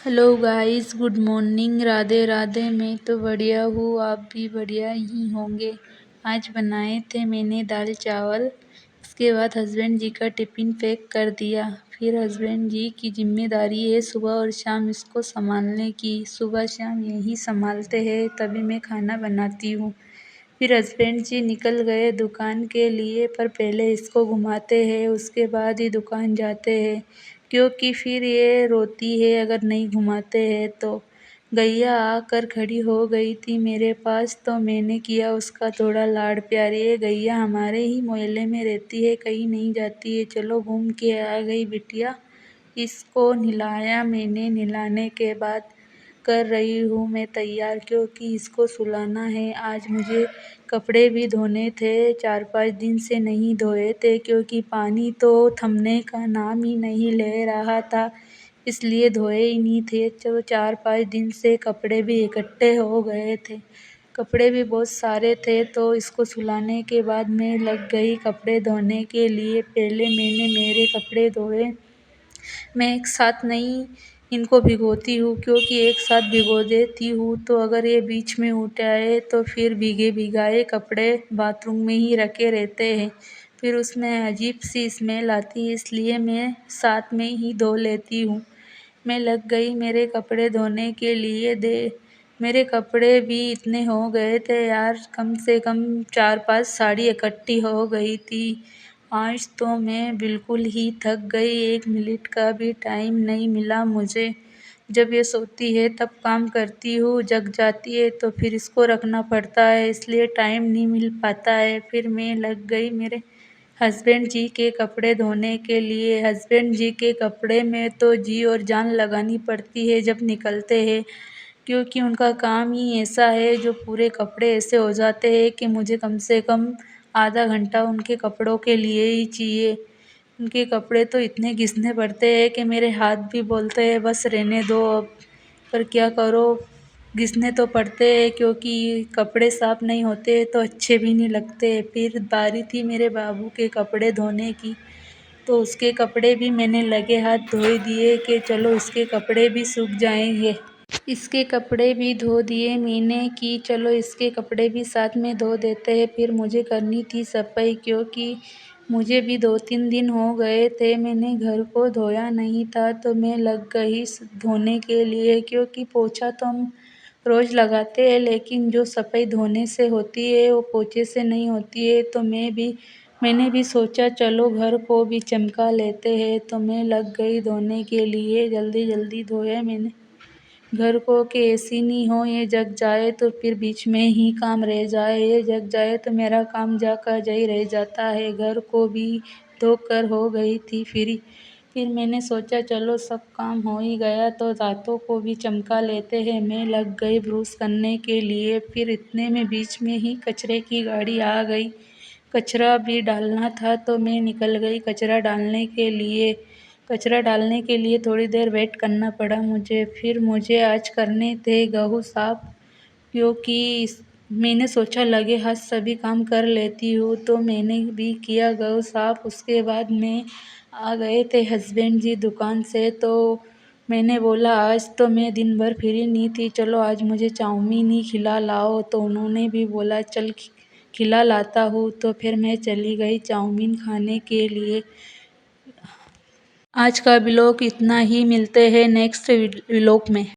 Hello guys, good morning. Radhe Radhe. मैं तो बढ़िया हूँ, आप भी बढ़िया ही होंगे। आज बनाए थे मैंने दाल चावल। उसके बाद हस्बैंड जी का टिफ़िन पैक कर दिया। फिर हस्बैंड जी की जिम्मेदारी है सुबह और शाम इसको संभालने की। सुबह शाम यही संभालते हैं, तभी मैं खाना बनाती हूँ। फिर हस्बैंड जी निकल गए दुकान के लिए, पर पहले इसको घुमाते हैं, उसके बाद ही दुकान जाते हैं, क्योंकि फिर ये रोती है अगर नहीं घुमाते हैं तो। गैया आकर खड़ी हो गई थी मेरे पास, तो मैंने किया उसका थोड़ा लाड़ प्यार। ये गैया हमारे ही मोहल्ले में रहती है, कहीं नहीं जाती है। चलो घूम के आ गई बिटिया। इसको नहलाया मैंने। नहलाने के बाद कर रही हूँ मैं तैयार, क्योंकि इसको सुलाना है। आज मुझे कपड़े भी धोने थे, 4-5 दिन से नहीं धोए थे, क्योंकि पानी तो थमने का नाम ही नहीं ले रहा था, इसलिए धोए ही नहीं थे। चलो 4-5 दिन से कपड़े भी इकट्ठे हो गए थे, कपड़े भी बहुत सारे थे। तो इसको सुलाने के बाद मैं लग गई कपड़े धोने के लिए। पहले मैंने मेरे कपड़े धोए। मैं एक साथ नहीं इनको भिगोती हूँ, क्योंकि एक साथ भिगो देती हूँ तो अगर ये बीच में उठ आए तो फिर भीगे भिगाए कपड़े बाथरूम में ही रखे रहते हैं, फिर उसमें अजीब सी स्मेल आती है, इसलिए मैं साथ में ही धो लेती हूँ। मैं लग गई मेरे कपड़े धोने के लिए। मेरे कपड़े भी इतने हो गए थे यार, कम से कम 4-5 साड़ी इकट्ठी हो गई थी। आज तो मैं बिल्कुल ही थक गई, 1 मिनट का भी टाइम नहीं मिला मुझे। जब ये सोती है तब काम करती हूँ, जग जाती है तो फिर इसको रखना पड़ता है, इसलिए टाइम नहीं मिल पाता है। फिर मैं लग गई मेरे हस्बैंड जी के कपड़े धोने के लिए। हस्बैंड जी के कपड़े में तो जी और जान लगानी पड़ती है जब निकलते हैं, क्योंकि उनका काम ही ऐसा है। जो पूरे कपड़े ऐसे हो जाते हैं कि मुझे कम से कम आधा घंटा उनके कपड़ों के लिए ही चाहिए। उनके कपड़े तो इतने घिसने पड़ते हैं कि मेरे हाथ भी बोलते हैं बस रहने दो अब, पर क्या करो, घिसने तो पड़ते हैं, क्योंकि कपड़े साफ़ नहीं होते तो अच्छे भी नहीं लगते। फिर बारी थी मेरे बाबू के कपड़े धोने की, तो उसके कपड़े भी मैंने लगे हाथ धो दिए कि चलो इसके कपड़े भी सूख जाएंगे। इसके कपड़े भी धो दिए मैंने कि चलो इसके कपड़े भी साथ में धो देते हैं। फिर मुझे करनी थी सफाई, क्योंकि मुझे भी 2-3 दिन हो गए थे मैंने घर को धोया नहीं था, तो मैं लग गई धोने के लिए। क्योंकि पोछा तो हम रोज़ लगाते हैं, लेकिन जो सफाई धोने से होती है वो पोछे से नहीं होती है। तो मैंने भी सोचा चलो घर को भी चमका लेते हैं, तो मैं लग गई धोने के लिए। जल्दी जल्दी धोया मैंने घर को, कि ऐसी नहीं हो ये जग जाए तो फिर बीच में ही काम रह जाए, ये जग जाए तो मेरा काम जाकर जही रह जाता है। घर को भी धोकर हो गई थी फिर मैंने सोचा चलो सब काम हो ही गया तो रातों को भी चमका लेते हैं। मैं लग गई ब्रश करने के लिए। फिर इतने में बीच में ही कचरे की गाड़ी आ गई, कचरा भी डालना था, तो मैं निकल गई कचरा डालने के लिए। कचरा डालने के लिए थोड़ी देर वेट करना पड़ा मुझे। फिर मुझे आज करने थे गेहूँ साफ, क्योंकि मैंने सोचा लगे हाथ सभी काम कर लेती हूँ, तो मैंने भी किया गेहूँ साफ। उसके बाद मैं आ गए थे हस्बैंड जी दुकान से, तो मैंने बोला आज तो मैं दिन भर फ्री नहीं थी, चलो आज मुझे चाउमीन ही खिला लाओ, तो उन्होंने भी बोला चल खिला लाता हूँ। तो फिर मैं चली गई चाउमीन खाने के लिए। आज का व्लॉग इतना ही, मिलते हैं नेक्स्ट व्लॉग में।